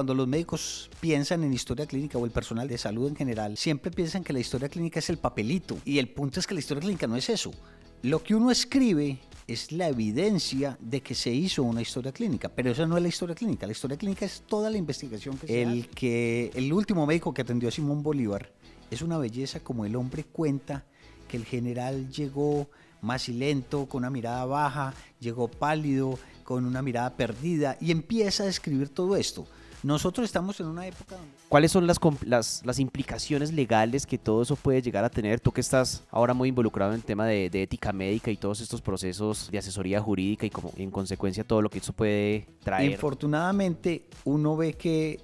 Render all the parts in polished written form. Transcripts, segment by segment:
Cuando los médicos piensan en historia clínica o el personal de salud en general, siempre piensan que la historia clínica es el papelito. Y el punto es que la historia clínica no es eso. Lo que uno escribe es la evidencia de que se hizo una historia clínica, pero esa no es la historia clínica. La historia clínica es toda la investigación que se hace. El último médico que atendió a Simón Bolívar es una belleza como el hombre cuenta que el general llegó macilento, con una mirada baja, llegó pálido, con una mirada perdida y empieza a describir todo esto. Nosotros estamos en una época donde... ¿Cuáles son las implicaciones legales que todo eso puede llegar a tener? Tú que estás ahora muy involucrado en el tema de ética médica y todos estos procesos de asesoría jurídica y como en consecuencia todo lo que eso puede traer. Infortunadamente, uno ve que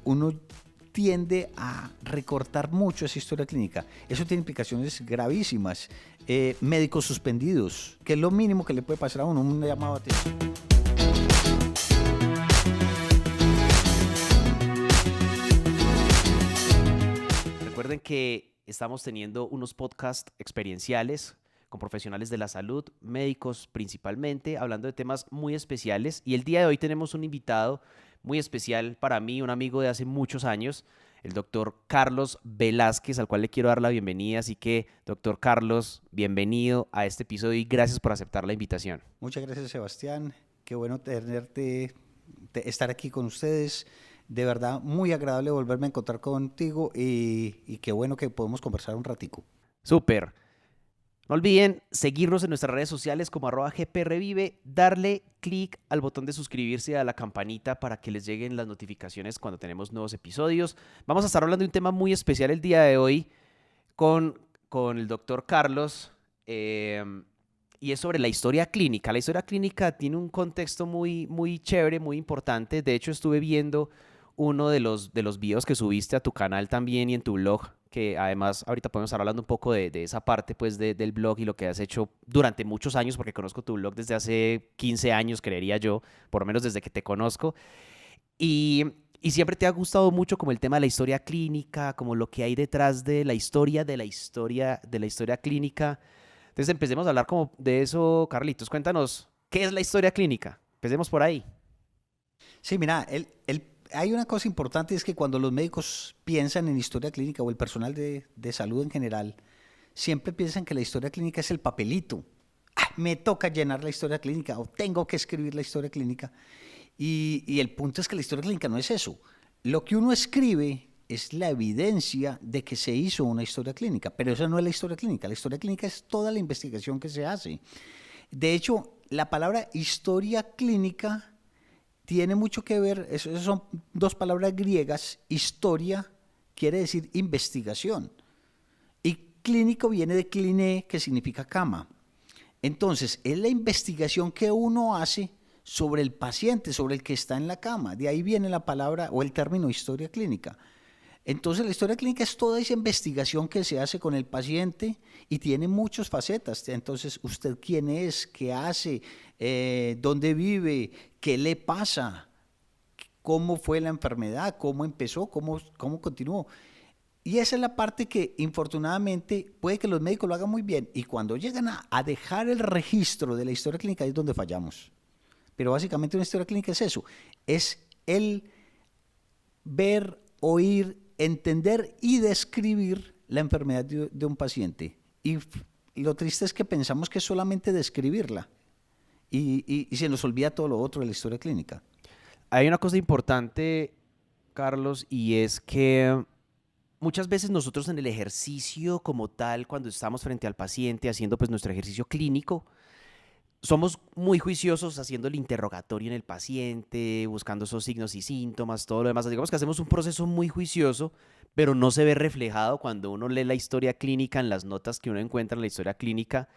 uno tiende a recortar mucho esa historia clínica. Eso tiene implicaciones gravísimas. Médicos suspendidos, que es lo mínimo que le puede pasar a uno, un llamado a atención. Recuerden que estamos teniendo unos podcasts experienciales con profesionales de la salud, médicos principalmente, hablando de temas muy especiales. Y el día de hoy tenemos un invitado muy especial para mí, un amigo de hace muchos años, el doctor Carlos Velázquez, al cual le quiero dar la bienvenida. Así que, doctor Carlos, bienvenido a este episodio y gracias por aceptar la invitación. Muchas gracias, Sebastián. Qué bueno estar aquí con ustedes. De verdad, muy agradable volverme a encontrar contigo y qué bueno que podemos conversar un ratico. Súper. No olviden seguirnos en nuestras redes sociales como @gprvive, darle clic al botón de suscribirse y a la campanita para que les lleguen las notificaciones cuando tenemos nuevos episodios. Vamos a estar hablando de un tema muy especial el día de hoy con el doctor Carlos y es sobre la historia clínica. La historia clínica tiene un contexto muy, muy chévere, muy importante. De hecho, estuve viendo uno de los videos que subiste a tu canal también y en tu blog, que además ahorita podemos estar hablando un poco de esa parte pues del blog y lo que has hecho durante muchos años, porque conozco tu blog desde hace 15 años, creería yo, por lo menos desde que te conozco. Y siempre te ha gustado mucho como el tema de la historia clínica, como lo que hay detrás de la historia clínica. Entonces empecemos a hablar como de eso, Carlitos. Cuéntanos, ¿qué es la historia clínica? Empecemos por ahí. Sí, mira, hay una cosa importante, es que cuando los médicos piensan en historia clínica o el personal de salud en general, siempre piensan que la historia clínica es el papelito. Me toca llenar la historia clínica o tengo que escribir la historia clínica. Y el punto es que la historia clínica no es eso. Lo que uno escribe es la evidencia de que se hizo una historia clínica, pero esa no es la historia clínica. La historia clínica es toda la investigación que se hace. De hecho, la palabra historia clínica tiene mucho que ver, esas son dos palabras griegas. Historia quiere decir investigación y clínico viene de cliné, que significa cama. Entonces, es la investigación que uno hace sobre el paciente, sobre el que está en la cama. De ahí viene la palabra o el término historia clínica. Entonces, la historia clínica es toda esa investigación que se hace con el paciente y tiene muchas facetas. Entonces, ¿usted quién es? ¿Qué hace? ¿Dónde vive? ¿Qué le pasa? ¿Cómo fue la enfermedad? ¿Cómo empezó? ¿Cómo continuó? Y esa es la parte que, infortunadamente, puede que los médicos lo hagan muy bien. Y cuando llegan a dejar el registro de la historia clínica es donde fallamos. Pero básicamente una historia clínica es eso. Es el ver, oír, entender y describir la enfermedad de un paciente. Y lo triste es que pensamos que es solamente describirla y se nos olvida todo lo otro de la historia clínica. Hay una cosa importante, Carlos, y es que muchas veces nosotros en el ejercicio como tal, cuando estamos frente al paciente haciendo pues nuestro ejercicio clínico, somos muy juiciosos haciendo el interrogatorio en el paciente, buscando esos signos y síntomas, todo lo demás. Digamos que hacemos un proceso muy juicioso, pero no se ve reflejado cuando uno lee la historia clínica, en las notas que uno encuentra en la historia clínica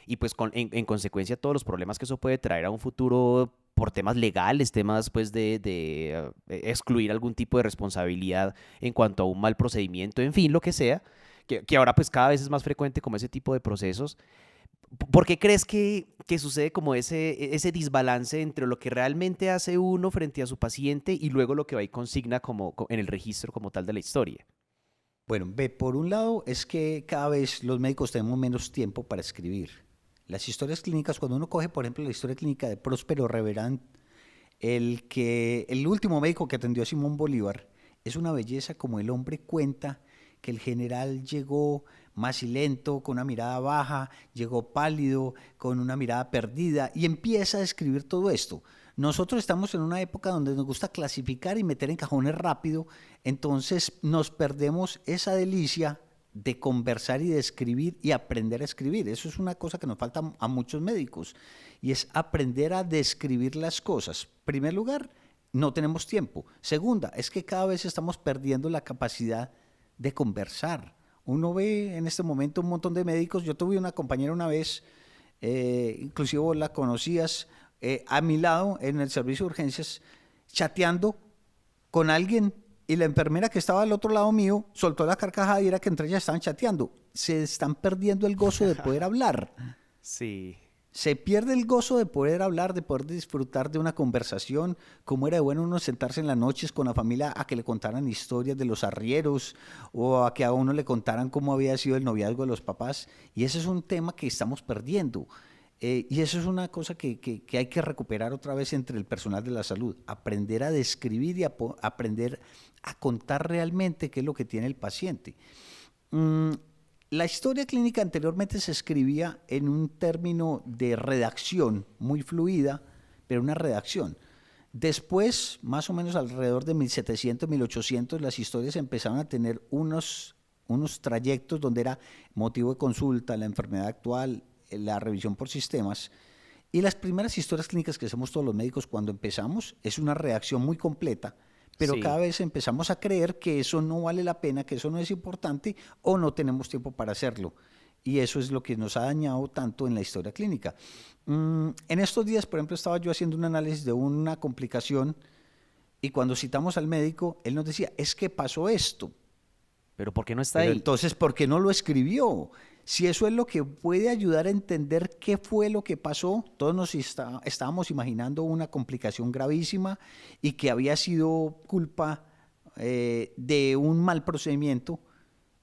y pues en consecuencia todos los problemas que eso puede traer a un futuro por temas legales, temas pues de excluir algún tipo de responsabilidad en cuanto a un mal procedimiento, en fin, lo que sea, que ahora pues cada vez es más frecuente como ese tipo de procesos. ¿Por qué crees que sucede como ese desbalance entre lo que realmente hace uno frente a su paciente y luego lo que va y consigna en el registro como tal de la historia? Bueno, por un lado es que cada vez los médicos tenemos menos tiempo para escribir. Las historias clínicas, cuando uno coge, por ejemplo, la historia clínica de Próspero Reverán, El último médico que atendió a Simón Bolívar es una belleza como el hombre cuenta que el general llegó macilento, con una mirada baja, llegó pálido, con una mirada perdida y empieza a describir todo esto. Nosotros estamos en una época donde nos gusta clasificar y meter en cajones rápido, entonces nos perdemos esa delicia de conversar y de escribir y aprender a escribir. Eso es una cosa que nos falta a muchos médicos y es aprender a describir las cosas. En primer lugar, no tenemos tiempo. Segunda, es que cada vez estamos perdiendo la capacidad de conversar. Uno ve en este momento un montón de médicos. Yo tuve una compañera una vez, inclusive vos la conocías, a mi lado en el servicio de urgencias, chateando con alguien y la enfermera que estaba al otro lado mío soltó la carcajada y era que entre ellas estaban chateando. Se están perdiendo el gozo de poder hablar. Sí. Se pierde el gozo de poder hablar, de poder disfrutar de una conversación, como era de bueno uno sentarse en las noches con la familia a que le contaran historias de los arrieros o a que a uno le contaran cómo había sido el noviazgo de los papás. Y ese es un tema que estamos perdiendo. Y eso es una cosa que hay que recuperar otra vez entre el personal de la salud, aprender a describir y aprender a contar realmente qué es lo que tiene el paciente. La historia clínica anteriormente se escribía en un término de redacción muy fluida, pero una redacción. Después, más o menos alrededor de 1700, 1800, las historias empezaron a tener unos trayectos donde era motivo de consulta, la enfermedad actual, la revisión por sistemas. Y las primeras historias clínicas que hacemos todos los médicos cuando empezamos es una redacción muy completa, pero cada Sí. vez empezamos a creer que eso no vale la pena, que eso no es importante o no tenemos tiempo para hacerlo. Y eso es lo que nos ha dañado tanto en la historia clínica. En estos días, por ejemplo, estaba yo haciendo un análisis de una complicación y cuando citamos al médico, él nos decía, es que pasó esto. Pero ¿por qué no está Pero ahí? entonces, ¿por qué no lo escribió? Si eso es lo que puede ayudar a entender qué fue lo que pasó, todos estábamos imaginando una complicación gravísima y que había sido culpa de un mal procedimiento.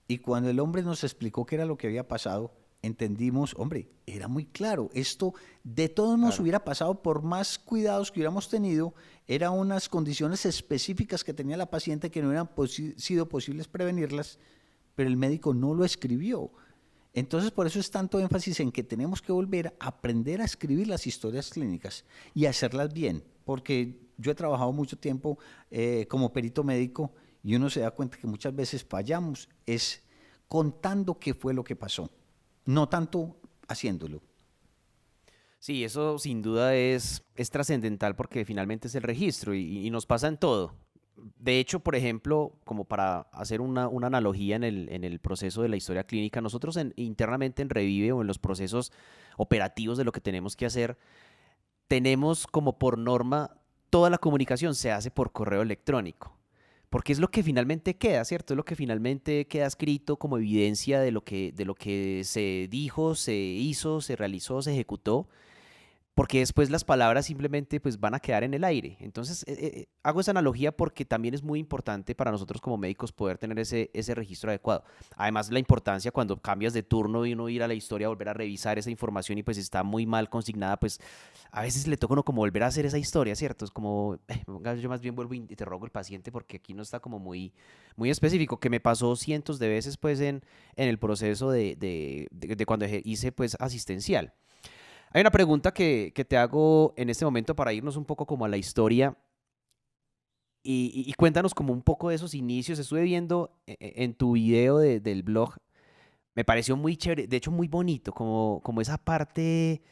Y cuando el hombre nos explicó qué era lo que había pasado, entendimos, hombre, era muy claro, esto de todos nos Claro. hubiera pasado por más cuidados que hubiéramos tenido, eran unas condiciones específicas que tenía la paciente que no hubieran sido posibles prevenirlas, pero el médico no lo escribió. Entonces, por eso es tanto énfasis en que tenemos que volver a aprender a escribir las historias clínicas y hacerlas bien, porque yo he trabajado mucho tiempo como perito médico y uno se da cuenta que muchas veces fallamos es contando qué fue lo que pasó, no tanto haciéndolo. Sí, eso sin duda es trascendental porque finalmente es el registro y nos pasa en todo. De hecho, por ejemplo, como para hacer una analogía en el proceso de la historia clínica, nosotros internamente en Revive o en los procesos operativos de lo que tenemos que hacer, tenemos como por norma toda la comunicación se hace por correo electrónico. Porque es lo que finalmente queda, ¿cierto? Es lo que finalmente queda escrito como evidencia de lo que se dijo, se hizo, se realizó, se ejecutó porque después las palabras simplemente pues van a quedar en el aire. Entonces, hago esa analogía porque también es muy importante para nosotros como médicos poder tener ese registro adecuado. Además, la importancia cuando cambias de turno y uno ir a la historia, volver a revisar esa información y pues está muy mal consignada, pues a veces le toca a uno como volver a hacer esa historia, ¿cierto? Es como, venga, yo más bien vuelvo y interrogo al paciente porque aquí no está como muy específico, que me pasó cientos de veces pues en el proceso de cuando hice pues asistencial. Hay una pregunta que te hago en este momento para irnos un poco como a la historia y cuéntanos como un poco de esos inicios. Estuve viendo en tu video del blog, me pareció muy chévere, de hecho muy bonito, como esa parte,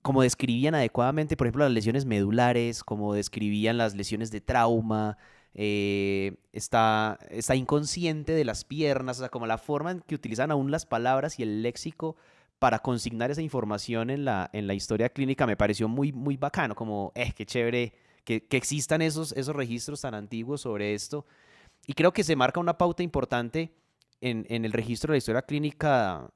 como describían adecuadamente, por ejemplo, las lesiones medulares, como describían las lesiones de trauma, está inconsciente de las piernas, o sea, como la forma en que utilizan aún las palabras y el léxico para consignar esa información en la historia clínica me pareció muy bacano, como, qué chévere que existan esos registros tan antiguos sobre esto. Y creo que se marca una pauta importante en el registro de la historia clínica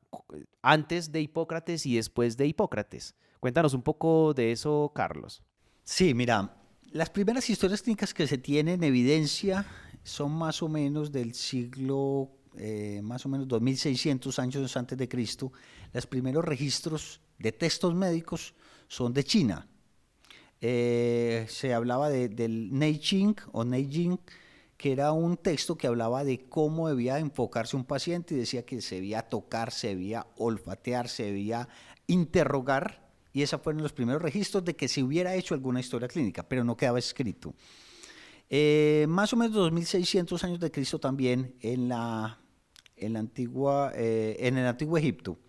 antes de Hipócrates y después de Hipócrates. Cuéntanos un poco de eso, Carlos. Sí, mira, las primeras historias clínicas que se tienen evidencia son más o menos del siglo, más o menos 2600 años antes de Cristo. Los primeros registros de textos médicos son de China. Se hablaba del Neijing o Neijing, que era un texto que hablaba de cómo debía enfocarse un paciente y decía que se debía tocar, se debía olfatear, se debía interrogar, y esos fueron los primeros registros de que se hubiera hecho alguna historia clínica, pero no quedaba escrito. Más o menos 2600 años de Cristo también en el antiguo Egipto.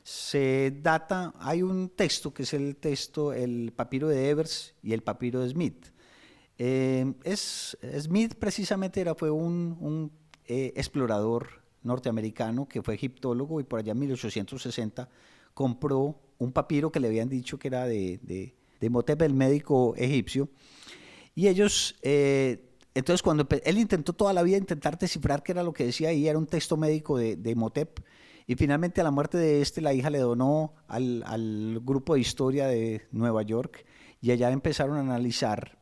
Se data, hay un texto que es el papiro de Evers y el papiro de Smith. Smith precisamente fue un explorador norteamericano que fue egiptólogo y por allá en 1860 compró un papiro que le habían dicho que era de Imhotep, el médico egipcio. Y ellos, entonces cuando él intentó toda la vida intentar descifrar qué era lo que decía ahí, era un texto médico de Imhotep. Y finalmente a la muerte de la hija le donó al grupo de historia de Nueva York y allá empezaron a analizar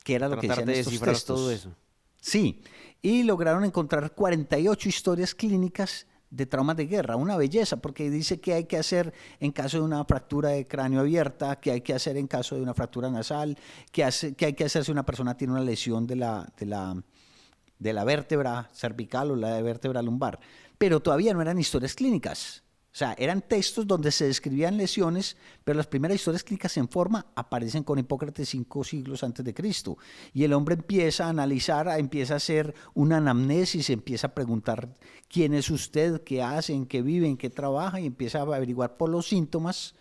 qué era lo que Tratar decían de estos descifrar textos. todo eso. Sí, y lograron encontrar 48 historias clínicas de traumas de guerra, una belleza, porque dice qué hay que hacer en caso de una fractura de cráneo abierta, qué hay que hacer en caso de una fractura nasal, qué hay que hacer si una persona tiene una lesión de la vértebra cervical o la vértebra lumbar. Pero todavía no eran historias clínicas. O sea, eran textos donde se describían lesiones, pero las primeras historias clínicas en forma aparecen con Hipócrates 5 siglos antes de Cristo. Y el hombre empieza a analizar, empieza a hacer una anamnesis, empieza a preguntar quién es usted, qué hace, en qué vive, en qué trabaja, y empieza a averiguar por los síntomas,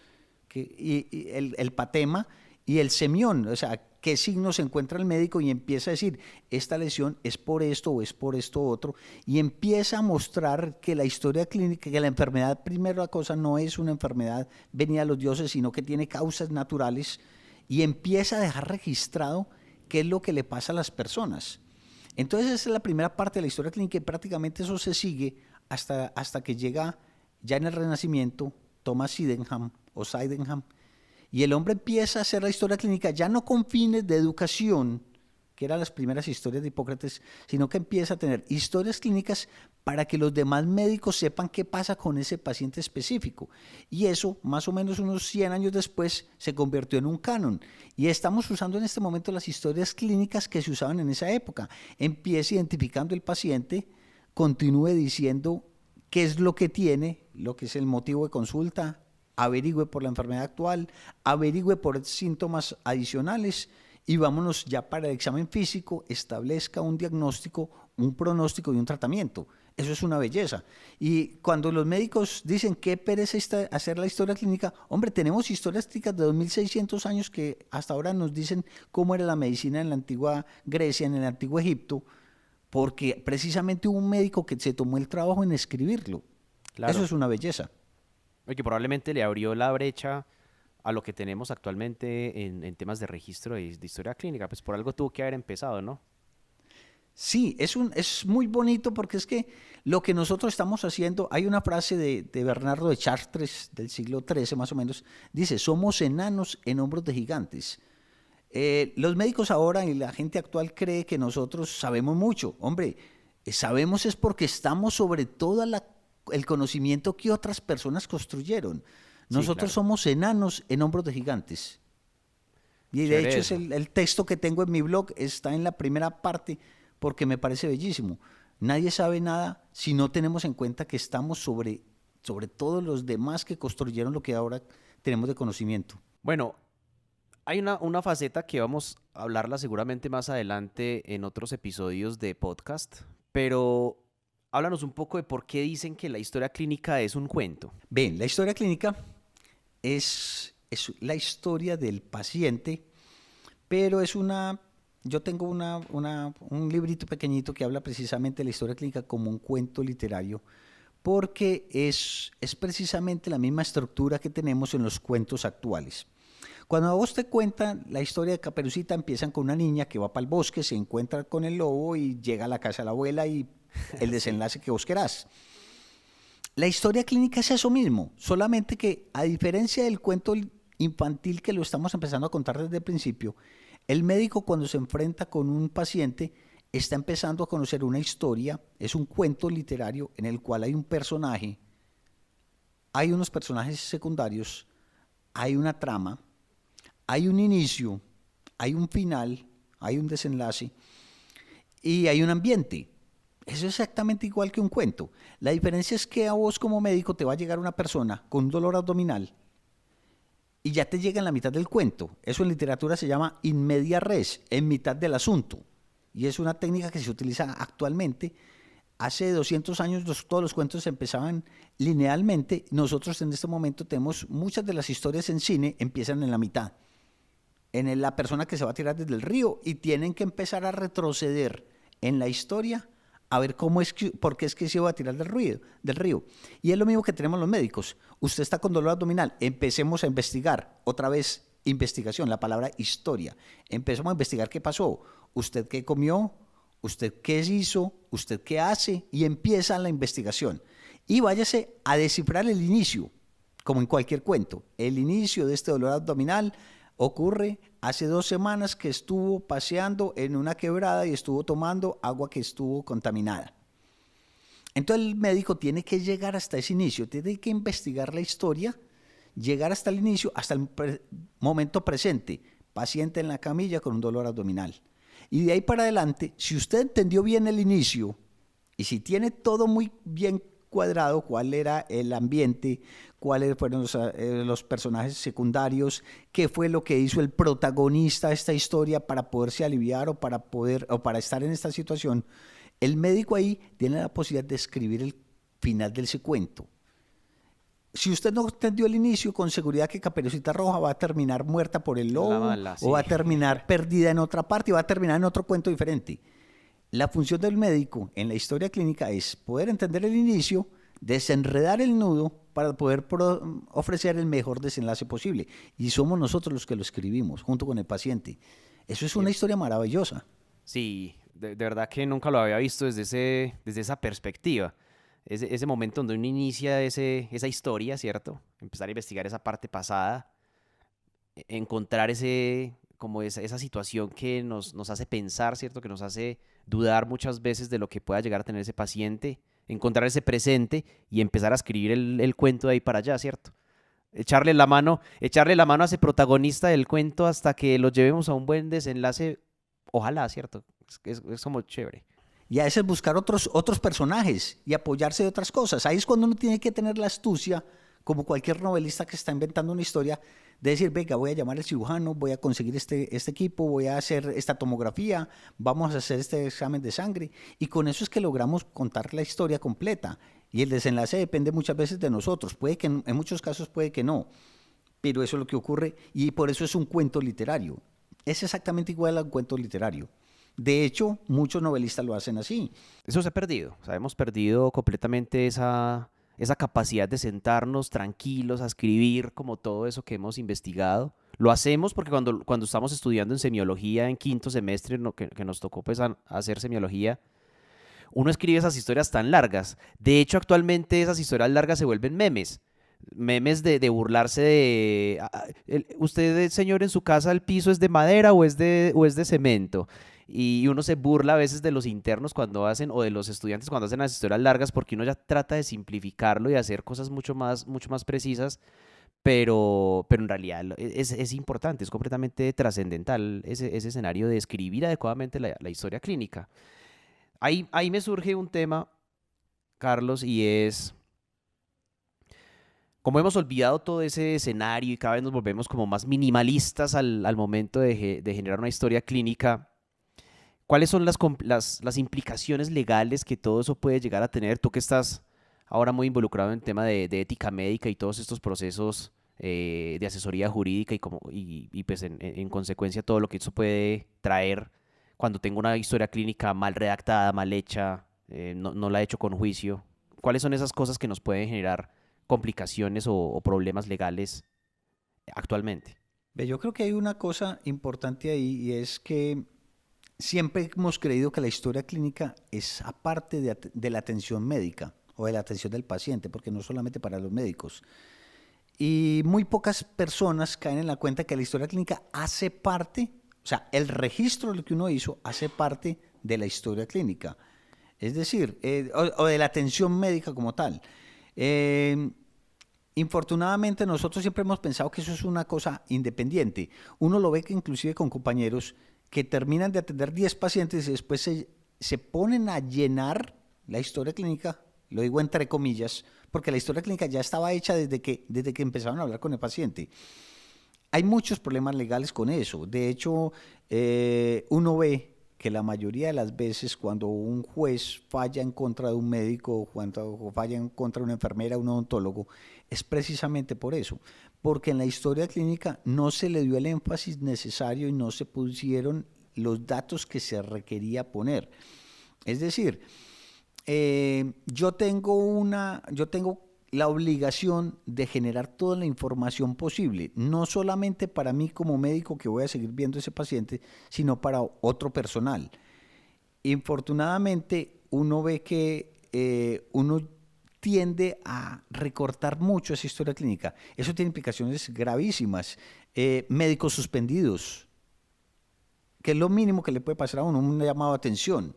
y el patema y el semión, o sea, qué signos encuentra el médico y empieza a decir, esta lesión es por esto o es por esto otro, y empieza a mostrar que la historia clínica, que la enfermedad, primero la cosa, no es una enfermedad venida de los dioses, sino que tiene causas naturales, y empieza a dejar registrado qué es lo que le pasa a las personas. Entonces esa es la primera parte de la historia clínica y prácticamente eso se sigue hasta que llega ya en el Renacimiento Thomas Sydenham o Sydenham, y el hombre empieza a hacer la historia clínica ya no con fines de educación, que eran las primeras historias de Hipócrates, sino que empieza a tener historias clínicas para que los demás médicos sepan qué pasa con ese paciente específico. Y eso, más o menos unos 100 años después, se convirtió en un canon. Y estamos usando en este momento las historias clínicas que se usaban en esa época. Empieza identificando el paciente, continúe diciendo qué es lo que tiene, lo que es el motivo de consulta, averigüe por la enfermedad actual, averigüe por síntomas adicionales y vámonos ya para el examen físico, establezca un diagnóstico, un pronóstico y un tratamiento. Eso es una belleza. Y cuando los médicos dicen qué pereza hacer la historia clínica, hombre, tenemos historias clínicas de 2600 años que hasta ahora nos dicen cómo era la medicina en la antigua Grecia, en el antiguo Egipto, porque precisamente hubo un médico que se tomó el trabajo en escribirlo. Claro. Eso es una belleza. Que probablemente le abrió la brecha a lo que tenemos actualmente en temas de registro de historia clínica. Pues por algo tuvo que haber empezado, ¿no? Sí, es muy bonito porque es que lo que nosotros estamos haciendo, hay una frase de Bernardo de Chartres del siglo XIII más o menos, dice, somos enanos en hombros de gigantes. Los médicos ahora y la gente actual cree que nosotros sabemos mucho. Hombre, sabemos es porque estamos sobre todo el conocimiento que otras personas construyeron. Nosotros claro. somos enanos en hombros de gigantes. Y de Chévere hecho es eso. el texto que tengo en mi blog, está en la primera parte porque me parece bellísimo. Nadie sabe nada si no tenemos en cuenta que estamos sobre todos los demás que construyeron lo que ahora tenemos de conocimiento. Bueno, hay una faceta que vamos a hablarla seguramente más adelante en otros episodios de podcast, pero háblanos un poco de por qué dicen que la historia clínica es un cuento. Bien, la historia clínica es la historia del paciente, pero yo tengo un librito pequeñito que habla precisamente de la historia clínica como un cuento literario, porque es precisamente la misma estructura que tenemos en los cuentos actuales. Cuando a vos te cuentan la historia de Caperucita, empiezan con una niña que va para el bosque, se encuentra con el lobo y llega a la casa de la abuela y el desenlace que vos querás. La historia clínica es eso mismo, solamente que a diferencia del cuento infantil que lo estamos empezando a contar desde el principio, el médico cuando se enfrenta con un paciente está empezando a conocer una historia, es un cuento literario en el cual hay un personaje, hay unos personajes secundarios, hay una trama, hay un inicio, hay un final, hay un desenlace y hay un ambiente. Eso es exactamente igual que un cuento. La diferencia es que a vos como médico te va a llegar una persona con un dolor abdominal y ya te llega en la mitad del cuento. Eso en literatura se llama in media res, en mitad del asunto. Y es una técnica que se utiliza actualmente. Hace 200 años todos los cuentos empezaban linealmente. Nosotros en este momento tenemos muchas de las historias en cine empiezan en la mitad. La persona que se va a tirar desde el río y tienen que empezar a retroceder en la historia a ver por qué es que se va a tirar del río. Y es lo mismo que tenemos los médicos. Usted está con dolor abdominal, empecemos a investigar. Otra vez, investigación, la palabra historia. Empezamos a investigar qué pasó. ¿Usted qué comió? ¿Usted qué hizo? ¿Usted qué hace? Y empieza la investigación. Y váyase a descifrar el inicio, como en cualquier cuento. El inicio de este dolor abdominal ocurre hace 2 semanas que estuvo paseando en una quebrada y estuvo tomando agua que estuvo contaminada. Entonces el médico tiene que llegar hasta ese inicio, tiene que investigar la historia, llegar hasta el inicio, hasta el momento presente, paciente en la camilla con un dolor abdominal. Y de ahí para adelante, si usted entendió bien el inicio y si tiene todo muy bien cuadrado, cuál era el ambiente, cuáles fueron los personajes secundarios, qué fue lo que hizo el protagonista de esta historia para poderse aliviar o para estar en esta situación, el médico ahí tiene la posibilidad de escribir el final de ese cuento. Si usted no entendió el inicio, con seguridad que Caperucita Roja va a terminar muerta por el lobo, o va a terminar perdida en otra parte, y va a terminar en otro cuento diferente. La función del médico en la historia clínica es poder entender el inicio, desenredar el nudo para poder ofrecer el mejor desenlace posible. Y somos nosotros los que lo escribimos, junto con el paciente. Eso es una historia maravillosa. Sí, de verdad que nunca lo había visto desde esa perspectiva. Ese momento donde uno inicia esa historia, ¿cierto? Empezar a investigar esa parte pasada, encontrar esa situación que nos hace pensar, ¿cierto? Que nos hace dudar muchas veces de lo que pueda llegar a tener ese paciente, encontrar ese presente y empezar a escribir el cuento de ahí para allá, ¿cierto? Echarle la mano a ese protagonista del cuento hasta que lo llevemos a un buen desenlace, ojalá, ¿cierto? Es como chévere. Y a veces buscar otros personajes y apoyarse de otras cosas. Ahí es cuando uno tiene que tener la astucia, como cualquier novelista que está inventando una historia, de decir, venga, voy a llamar al cirujano, voy a conseguir este equipo, voy a hacer esta tomografía, vamos a hacer este examen de sangre. Y con eso es que logramos contar la historia completa. Y el desenlace depende muchas veces de nosotros. Puede que en muchos casos puede que no, pero eso es lo que ocurre y por eso es un cuento literario. Es exactamente igual a un cuento literario. De hecho, muchos novelistas lo hacen así. Eso se ha perdido. O sea, hemos perdido completamente esa capacidad de sentarnos tranquilos a escribir como todo eso que hemos investigado. Lo hacemos porque cuando estamos estudiando en semiología en 5º semestre, que nos tocó pues hacer semiología, uno escribe esas historias tan largas. De hecho, actualmente esas historias largas se vuelven memes. Memes de burlarse de... ¿Usted, señor, en su casa el piso es de madera o es de cemento? Y uno se burla a veces de los internos cuando hacen, o de los estudiantes cuando hacen las historias largas, porque uno ya trata de simplificarlo y hacer cosas mucho más precisas, pero en realidad es importante, es completamente trascendental ese escenario de escribir adecuadamente la historia clínica. Ahí me surge un tema, Carlos, y es, como hemos olvidado todo ese escenario y cada vez nos volvemos como más minimalistas al momento de generar una historia clínica, ¿cuáles son las implicaciones legales que todo eso puede llegar a tener? Tú que estás ahora muy involucrado en el tema de ética médica y todos estos procesos de asesoría jurídica y pues en consecuencia todo lo que eso puede traer cuando tengo una historia clínica mal redactada, mal hecha, no la he hecho con juicio. ¿Cuáles son esas cosas que nos pueden generar complicaciones o problemas legales actualmente? Yo creo que hay una cosa importante ahí y es que siempre hemos creído que la historia clínica es aparte de la atención médica o de la atención del paciente, porque no solamente para los médicos. Y muy pocas personas caen en la cuenta que la historia clínica hace parte, o sea, el registro de lo que uno hizo hace parte de la historia clínica. Es decir, o de la atención médica como tal. Infortunadamente nosotros siempre hemos pensado que eso es una cosa independiente. Uno lo ve que inclusive con compañeros que terminan de atender 10 pacientes y después se ponen a llenar la historia clínica, lo digo entre comillas, porque la historia clínica ya estaba hecha desde que empezaron a hablar con el paciente. Hay muchos problemas legales con eso. De hecho, uno ve que la mayoría de las veces cuando un juez falla en contra de un médico, cuando falla en contra de una enfermera, un odontólogo, es precisamente por eso. Porque en la historia clínica no se le dio el énfasis necesario y no se pusieron los datos que se requería poner. Es decir, yo tengo la obligación de generar toda la información posible, no solamente para mí como médico que voy a seguir viendo ese paciente, sino para otro personal. Infortunadamente, uno ve que uno tiende a recortar mucho esa historia clínica. Eso tiene implicaciones gravísimas. Médicos suspendidos, que es lo mínimo que le puede pasar a uno, un llamado de atención.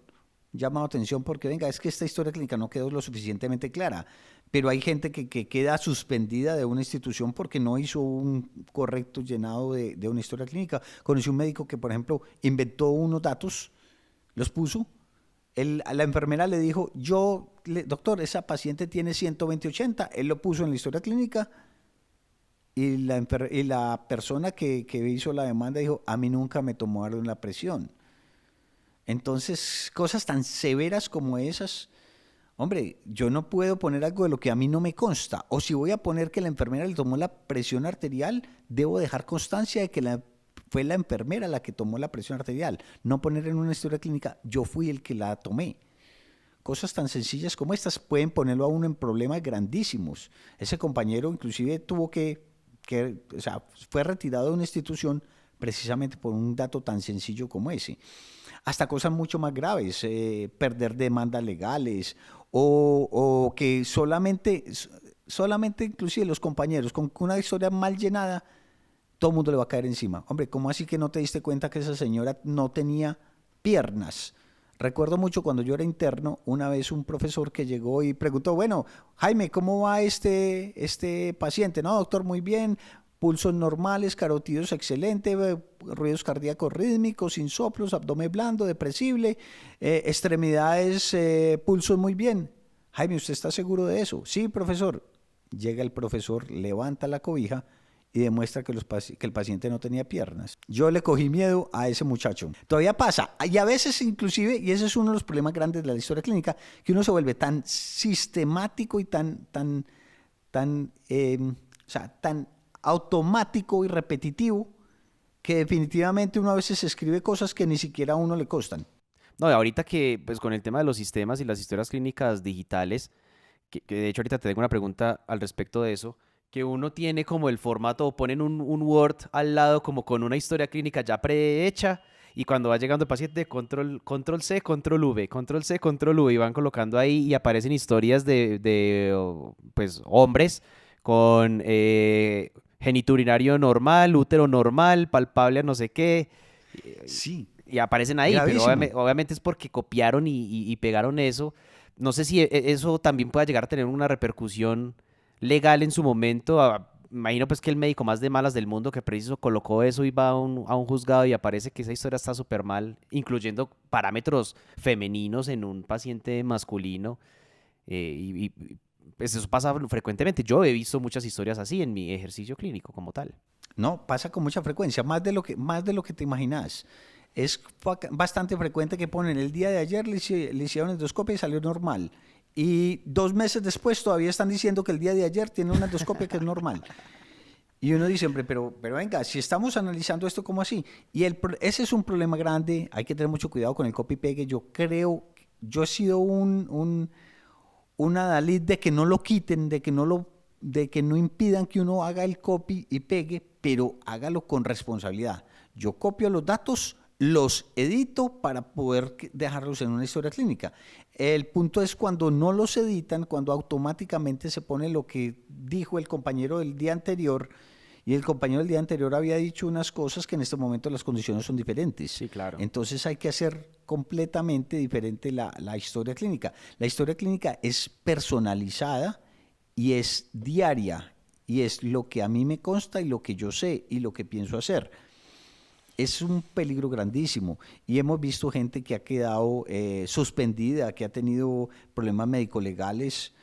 Llamado atención porque, venga, es que esta historia clínica no quedó lo suficientemente clara, pero hay gente que queda suspendida de una institución porque no hizo un correcto llenado de una historia clínica. Conocí un médico que, por ejemplo, inventó unos datos, los puso, a la enfermera le dijo, doctor, esa paciente tiene 120/80, él lo puso en la historia clínica y la persona que hizo la demanda dijo, a mí nunca me tomaron la presión. Entonces, cosas tan severas como esas, hombre, yo no puedo poner algo de lo que a mí no me consta. O si voy a poner que la enfermera le tomó la presión arterial, debo dejar constancia de que fue la enfermera la que tomó la presión arterial. No poner en una historia clínica, yo fui el que la tomé. Cosas tan sencillas como estas pueden ponerlo a uno en problemas grandísimos. Ese compañero inclusive o sea, fue retirado de una institución precisamente por un dato tan sencillo como ese. Hasta cosas mucho más graves, perder demandas legales o que solamente inclusive los compañeros con una historia mal llenada, todo el mundo le va a caer encima. Hombre, ¿cómo así que no te diste cuenta que esa señora no tenía piernas? Recuerdo mucho cuando yo era interno, una vez un profesor que llegó y preguntó, bueno, Jaime, ¿cómo va este paciente? No, doctor, muy bien, pulsos normales, carotidos excelente, ruidos cardíacos rítmicos, insoplos, abdomen blando, depresible, extremidades, pulsos muy bien. Jaime, ¿usted está seguro de eso? Sí, profesor. Llega el profesor, levanta la cobija y demuestra que el paciente no tenía piernas. Yo le cogí miedo a ese muchacho. Todavía pasa, y a veces inclusive, y ese es uno de los problemas grandes de la historia clínica, que uno se vuelve tan sistemático y tan automático y repetitivo que definitivamente uno a veces escribe cosas que ni siquiera a uno le costan. No, y ahorita que pues con el tema de los sistemas y las historias clínicas digitales, que de hecho ahorita te tengo una pregunta al respecto de eso, que uno tiene como el formato o ponen un Word al lado como con una historia clínica ya prehecha y cuando va llegando el paciente, control C, control V, control C, control V y van colocando ahí y aparecen historias de pues hombres con genitourinario normal, útero normal, palpable a no sé qué. Sí, Y aparecen ahí, pero gravísimo. obviamente es porque copiaron y pegaron eso. No sé si eso también pueda llegar a tener una repercusión legal en su momento. Imagino pues que el médico más de malas del mundo que preciso colocó eso y va a un juzgado y aparece que esa historia está súper mal, incluyendo parámetros femeninos en un paciente masculino. Pues eso pasa frecuentemente. Yo he visto muchas historias así en mi ejercicio clínico como tal. No, pasa con mucha frecuencia, más de lo que te imaginas. Es bastante frecuente que ponen el día de ayer le hicieron endoscopia y salió normal. Y 2 meses después todavía están diciendo que el día de ayer tiene una endoscopia que es normal. Y uno dice, hombre, pero venga, si estamos analizando esto, ¿cómo así? Ese es un problema grande, hay que tener mucho cuidado con el copy-pegue. Yo he sido un adalid de que no lo quiten, de que no impidan que uno haga el copy y pegue, pero hágalo con responsabilidad. Yo copio los datos, los edito para poder dejarlos en una historia clínica. El punto es cuando no los editan, cuando automáticamente se pone lo que dijo el compañero del día anterior, y el compañero del día anterior había dicho unas cosas que en este momento las condiciones son diferentes. Sí, claro. Entonces hay que hacer completamente diferente la historia clínica. La historia clínica es personalizada y es diaria. y es lo que a mí me consta y lo que yo sé y lo que pienso hacer. Es un peligro grandísimo y hemos visto gente que ha quedado suspendida, que ha tenido problemas médico-legales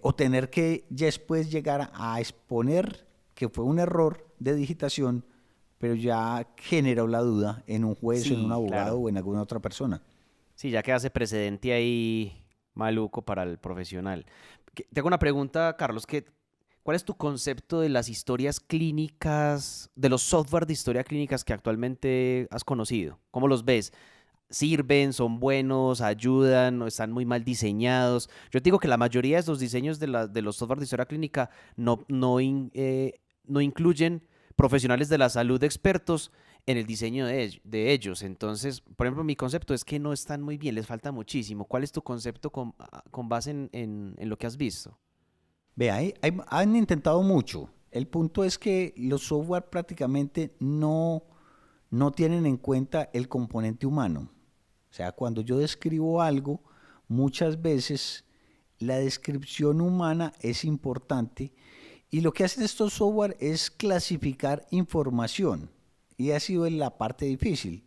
o tener que después llegar a exponer que fue un error de digitación, pero ya generó la duda en un juez, en un Sí, abogado claro. o en alguna otra persona. Sí, ya que hace precedente ahí maluco para el profesional. Te hago una pregunta, Carlos, ¿cuál es tu concepto de las historias clínicas, de los software de historia clínicas que actualmente has conocido? ¿Cómo los ves? ¿Sirven, son buenos, ayudan o están muy mal diseñados? Yo te digo que la mayoría de estos diseños de los software de historia clínica no incluyen profesionales de la salud expertos en el diseño de ellos. Entonces, por ejemplo, mi concepto es que no están muy bien, les falta muchísimo. ¿Cuál es tu concepto con base en lo que has visto? Vea, han intentado mucho. El punto es que los software prácticamente no tienen en cuenta el componente humano. O sea, cuando yo describo algo, muchas veces la descripción humana es importante y lo que hacen estos software es clasificar información y ha sido la parte difícil.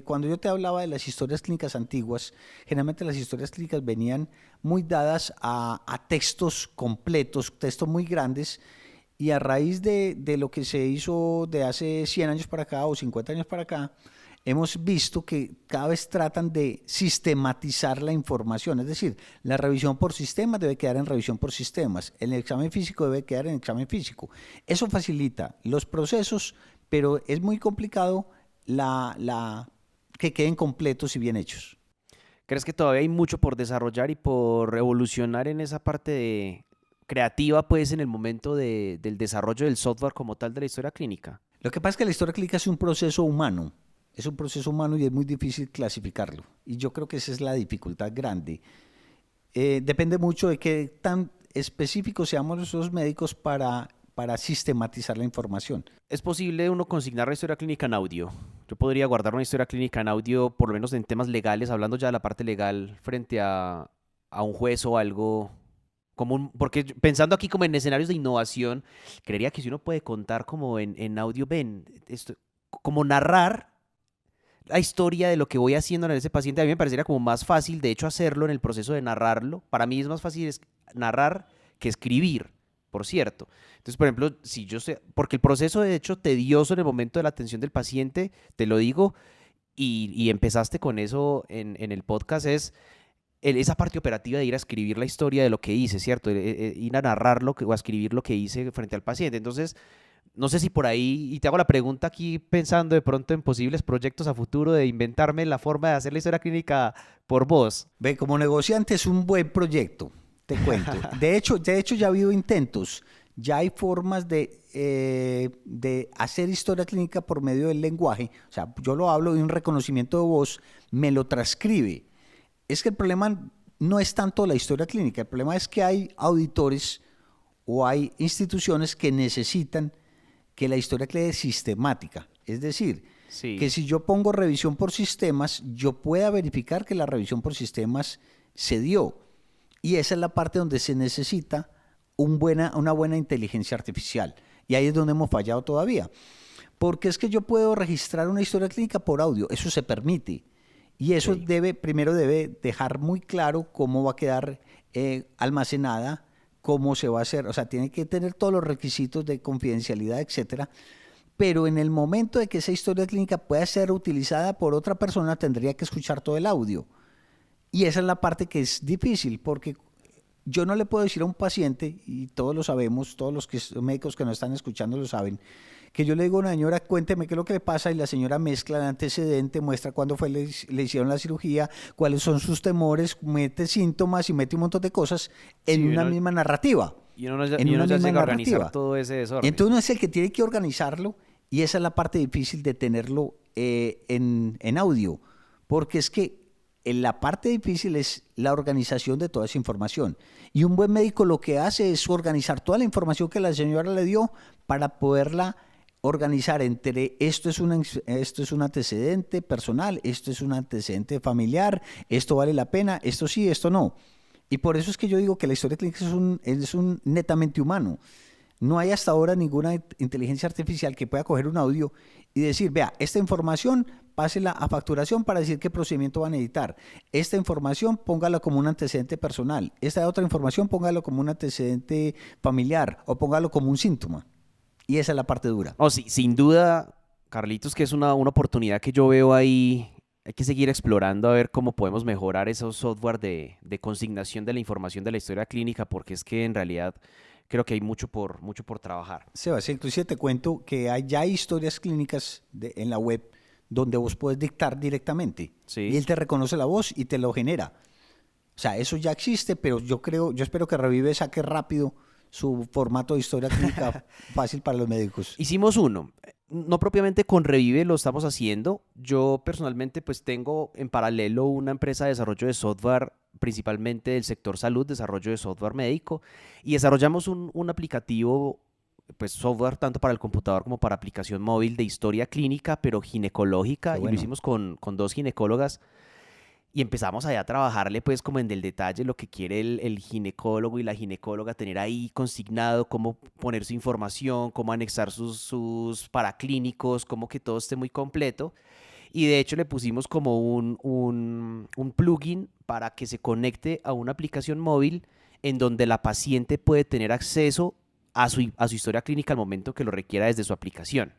Cuando yo te hablaba de las historias clínicas antiguas, generalmente las historias clínicas venían muy dadas a textos completos, textos muy grandes, y a raíz de lo que se hizo de hace 100 años para acá o 50 años para acá, hemos visto que cada vez tratan de sistematizar la información, es decir, la revisión por sistemas debe quedar en revisión por sistemas, el examen físico debe quedar en examen físico. Eso facilita los procesos, pero es muy complicado que queden completos y bien hechos. ¿Crees que todavía hay mucho por desarrollar y por evolucionar en esa parte creativa, pues, en el momento del desarrollo del software como tal de la historia clínica? Lo que pasa es que la historia clínica es un proceso humano y es muy difícil clasificarlo. Y yo creo que esa es la dificultad grande. Depende mucho de qué tan específicos seamos los médicos para sistematizar la información. ¿Es posible uno consignar la historia clínica en audio? Yo podría guardar una historia clínica en audio, por lo menos en temas legales, hablando ya de la parte legal, frente a un juez o algo común, porque pensando aquí como en escenarios de innovación, creería que si uno puede contar como en audio, ven, esto, como narrar la historia de lo que voy haciendo en ese paciente, a mí me parecería como más fácil, de hecho, hacerlo en el proceso de narrarlo. Para mí es más fácil narrar que escribir, por cierto. Entonces, por ejemplo, si yo sé, porque el proceso de hecho tedioso en el momento de la atención del paciente, te lo digo, y empezaste con eso en el podcast, es esa parte operativa de ir a escribir la historia de lo que hice, ¿cierto? Ir a narrarlo o a escribir lo que hice frente al paciente. Entonces, no sé si por ahí, y te hago la pregunta aquí pensando de pronto en posibles proyectos a futuro de inventarme la forma de hacer la historia clínica por voz. Ve, como negociante es un buen proyecto, te cuento. De hecho ya ha habido intentos, ya hay formas de hacer historia clínica por medio del lenguaje. O sea, yo lo hablo de un reconocimiento de voz, me lo transcribe. Es que el problema no es tanto la historia clínica, el problema es que hay auditores o hay instituciones que necesitan que la historia quede sistemática. Es decir, que Sí, si yo pongo revisión por sistemas, yo pueda verificar que la revisión por sistemas se dio. Y esa es la parte donde se necesita una buena inteligencia artificial. Y ahí es donde hemos fallado todavía. Porque es que yo puedo registrar una historia clínica por audio, eso se permite. Y eso ok. primero debe dejar muy claro cómo va a quedar almacenada, cómo se va a hacer, o sea, tiene que tener todos los requisitos de confidencialidad, etcétera. Pero en el momento de que esa historia clínica pueda ser utilizada por otra persona, tendría que escuchar todo el audio. Y esa es la parte que es difícil, porque yo no le puedo decir a un paciente, y todos lo sabemos, todos los médicos que nos están escuchando lo saben, que yo le digo a una señora, cuénteme qué es lo que le pasa, y la señora mezcla el antecedente, muestra cuándo le hicieron la cirugía, cuáles son sus temores, mete síntomas y mete un montón de cosas en Sí, una misma narrativa. En y uno una ya misma llega a organizar narrativa. todo ese desorden. Entonces uno es el que tiene que organizarlo y esa es la parte difícil de tenerlo en audio, porque es que la parte difícil es la organización de toda esa información. Y un buen médico lo que hace es organizar toda la información que la señora le dio para poderla organizar entre esto es un antecedente personal, esto es un antecedente familiar, esto vale la pena, esto sí, esto no. Y por eso es que yo digo que la historia clínica es un netamente humano. No hay hasta ahora ninguna inteligencia artificial que pueda coger un audio y decir, vea, esta información pásela a facturación para decir qué procedimiento van a editar. Esta información póngala como un antecedente personal. Esta otra información póngalo como un antecedente familiar o póngalo como un síntoma. Y esa es la parte dura. Oh, sí, sin duda, Carlitos, que es una oportunidad que yo veo ahí. Hay que seguir explorando a ver cómo podemos mejorar esos software de consignación de la información de la historia clínica, porque es que en realidad creo que hay mucho por trabajar. Sebas, inclusive te cuento que ya hay historias clínicas en la web donde vos puedes dictar directamente y Sí. él te reconoce la voz y te lo genera. O sea, eso ya existe, pero yo espero que Revive saque rápido su formato de historia clínica fácil para los médicos. Hicimos uno, no propiamente con Revive lo estamos haciendo. Yo personalmente pues tengo en paralelo una empresa de desarrollo de software, principalmente del sector salud, desarrollo de software médico, y desarrollamos un aplicativo, pues software tanto para el computador como para aplicación móvil de historia clínica, pero Qué ginecológica, y lo bueno. hicimos con dos ginecólogas. Y empezamos ahí a trabajarle pues como en el detalle lo que quiere el ginecólogo y la ginecóloga, tener ahí consignado cómo poner su información, cómo anexar sus paraclínicos, cómo que todo esté muy completo. Y de hecho le pusimos como un plugin para que se conecte a una aplicación móvil en donde la paciente puede tener acceso a su historia clínica al momento que lo requiera desde su aplicación.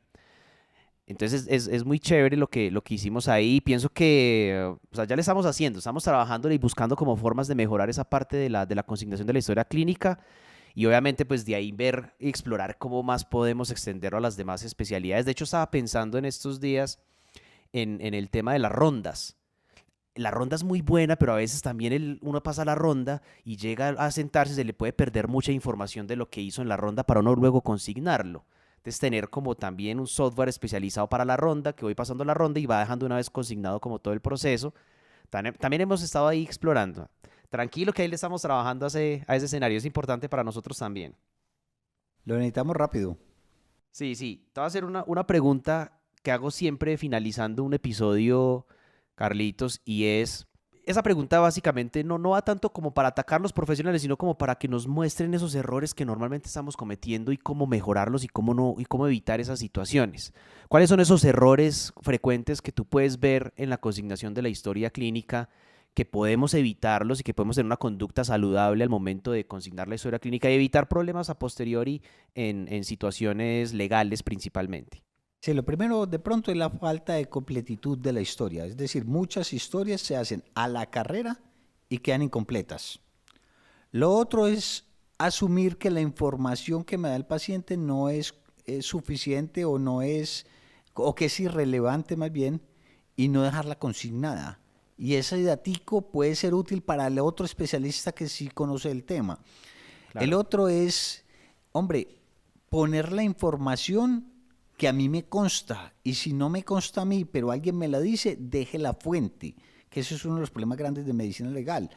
Entonces es muy chévere lo que hicimos ahí. Pienso que o sea, ya le estamos haciendo, estamos trabajando y buscando como formas de mejorar esa parte de la consignación de la historia clínica y obviamente pues de ahí ver y explorar cómo más podemos extenderlo a las demás especialidades. De hecho estaba pensando en estos días en el tema de las rondas. La ronda es muy buena, pero a veces también uno pasa la ronda y llega a sentarse, se le puede perder mucha información de lo que hizo en la ronda para uno luego consignarlo. Entonces tener como también un software especializado para la ronda, que voy pasando la ronda y va dejando una vez consignado como todo el proceso. También hemos estado ahí explorando. Tranquilo que ahí le estamos trabajando a ese escenario, es importante para nosotros también. Lo necesitamos rápido. Sí, sí, te voy a hacer una pregunta que hago siempre finalizando un episodio, Carlitos, y es, esa pregunta básicamente no va tanto como para atacar a los profesionales, sino como para que nos muestren esos errores que normalmente estamos cometiendo y cómo mejorarlos y cómo no, y cómo evitar esas situaciones. ¿Cuáles son esos errores frecuentes que tú puedes ver en la consignación de la historia clínica, que podemos evitarlos y que podemos tener una conducta saludable al momento de consignar la historia clínica y evitar problemas a posteriori en situaciones legales principalmente? Sí, lo primero de pronto es la falta de completitud de la historia. Es decir, muchas historias se hacen a la carrera y quedan incompletas. Lo otro es asumir que la información que me da el paciente no es suficiente o no es, o que es irrelevante más bien, y no dejarla consignada. Y ese datico puede ser útil para el otro especialista que sí conoce el tema. El Claro. otro es, hombre, poner la información que a mí me consta, y si no me consta a mí, pero alguien me la dice, deje la fuente, que ese es uno de los problemas grandes de medicina legal,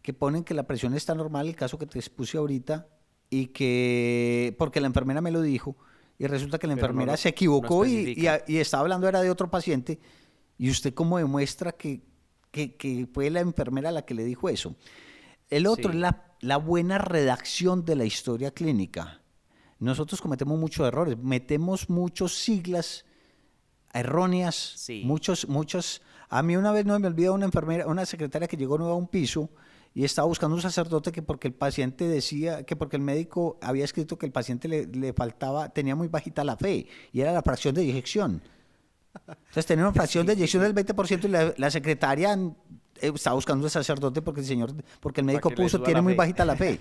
que ponen que la presión está normal, el caso que te expuse ahorita, y que, porque la enfermera me lo dijo, y resulta que la Pero enfermera se no equivocó especifican. y estaba hablando era de otro paciente, y usted cómo demuestra que fue la enfermera la que le dijo eso. El otro es Sí, la buena redacción de la historia clínica. Nosotros cometemos muchos errores, metemos muchos siglas erróneas, sí. muchos. A mí una vez no me olvida una enfermera, una secretaria que llegó nueva a un piso y estaba buscando un sacerdote que porque el paciente decía, que porque el médico había escrito que el paciente le faltaba, tenía muy bajita la fe y era la fracción de eyección. Entonces tenía una fracción de Sí, sí, eyección del sí. 20% y la secretaria estaba buscando un sacerdote porque el señor, porque el Para médico que le puso, suba tiene la muy fe. bajita la fe.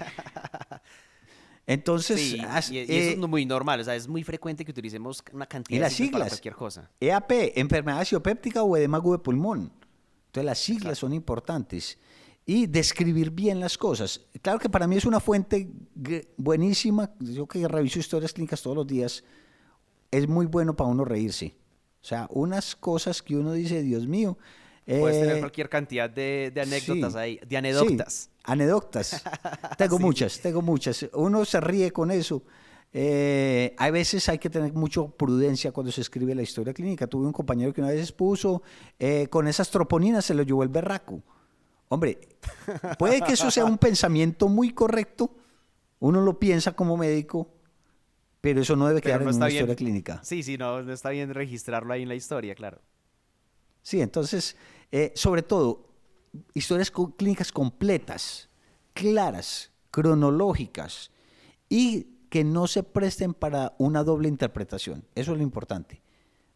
Entonces, Sí, y eso es muy normal, o sea, es muy frecuente que utilicemos una y cantidad de las siglas para siglas, cualquier cosa. EAP, enfermedad aciopéptica o edema agudo de pulmón. Entonces las siglas Exacto. son importantes. Y describir bien las cosas. Claro que para mí es una fuente buenísima. Yo que reviso historias clínicas todos los días, es muy bueno para uno reírse. O sea, unas cosas que uno dice, Dios mío, Puedes tener eh, cualquier cantidad de anécdotas sí, ahí, de sí, anedoctas. anécdotas. Sí, sí. Tengo muchas. Uno se ríe con eso. Hay veces hay que tener mucha prudencia cuando se escribe la historia clínica. Tuve un compañero que una vez puso, con esas troponinas se lo llevó el berraco. Hombre, puede que eso sea un pensamiento muy correcto, uno lo piensa como médico, pero eso no debe Pero quedar no en está una historia bien. clínica. Sí, sí, no, no está bien registrarlo ahí en la historia, claro. Sí, entonces, sobre todo, historias clínicas completas, claras, cronológicas y que no se presten para una doble interpretación. Eso es lo importante.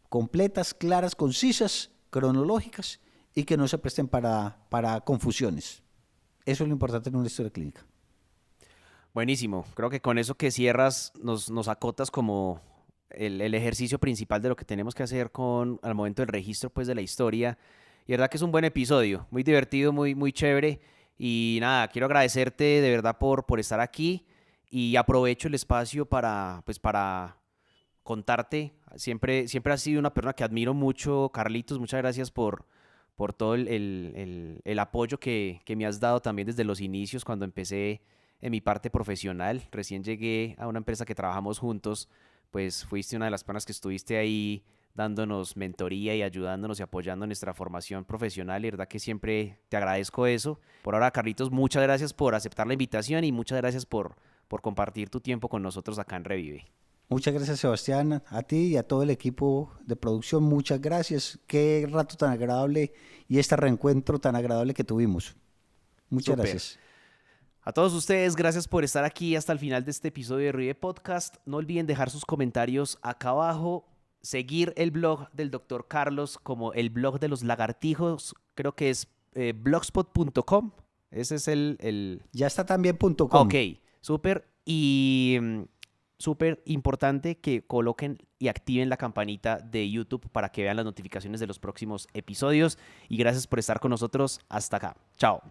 Completas, claras, concisas, cronológicas y que no se presten para confusiones. Eso es lo importante en una historia clínica. Buenísimo. Creo que con eso que cierras nos acotas como el ejercicio principal de lo que tenemos que hacer al momento del registro pues, de la historia. Y verdad que es un buen episodio, muy divertido, muy chévere. Y nada, quiero agradecerte de verdad por estar aquí y aprovecho el espacio para contarte. Siempre has sido una persona que admiro mucho, Carlitos. Muchas gracias por todo el apoyo que me has dado también desde los inicios cuando empecé en mi parte profesional. Recién llegué a una empresa que trabajamos juntos, pues fuiste una de las personas que estuviste ahí dándonos mentoría y ayudándonos y apoyando en nuestra formación profesional. Y verdad que siempre te agradezco eso. Por ahora, Carlitos, muchas gracias por aceptar la invitación y muchas gracias por compartir tu tiempo con nosotros acá en Revive. Muchas gracias, Sebastián, a ti y a todo el equipo de producción. Muchas gracias. Qué rato tan agradable y este reencuentro tan agradable que tuvimos. Muchas Súper. gracias. A todos ustedes, gracias por estar aquí hasta el final de este episodio de Rive Podcast. No olviden dejar sus comentarios acá abajo, seguir el blog del Dr. Carlos como el blog de los lagartijos, creo que es blogspot.com. Ese es Ya está también .com. Ok, súper. Y súper importante que coloquen y activen la campanita de YouTube para que vean las notificaciones de los próximos episodios. Y gracias por estar con nosotros hasta acá. Chao.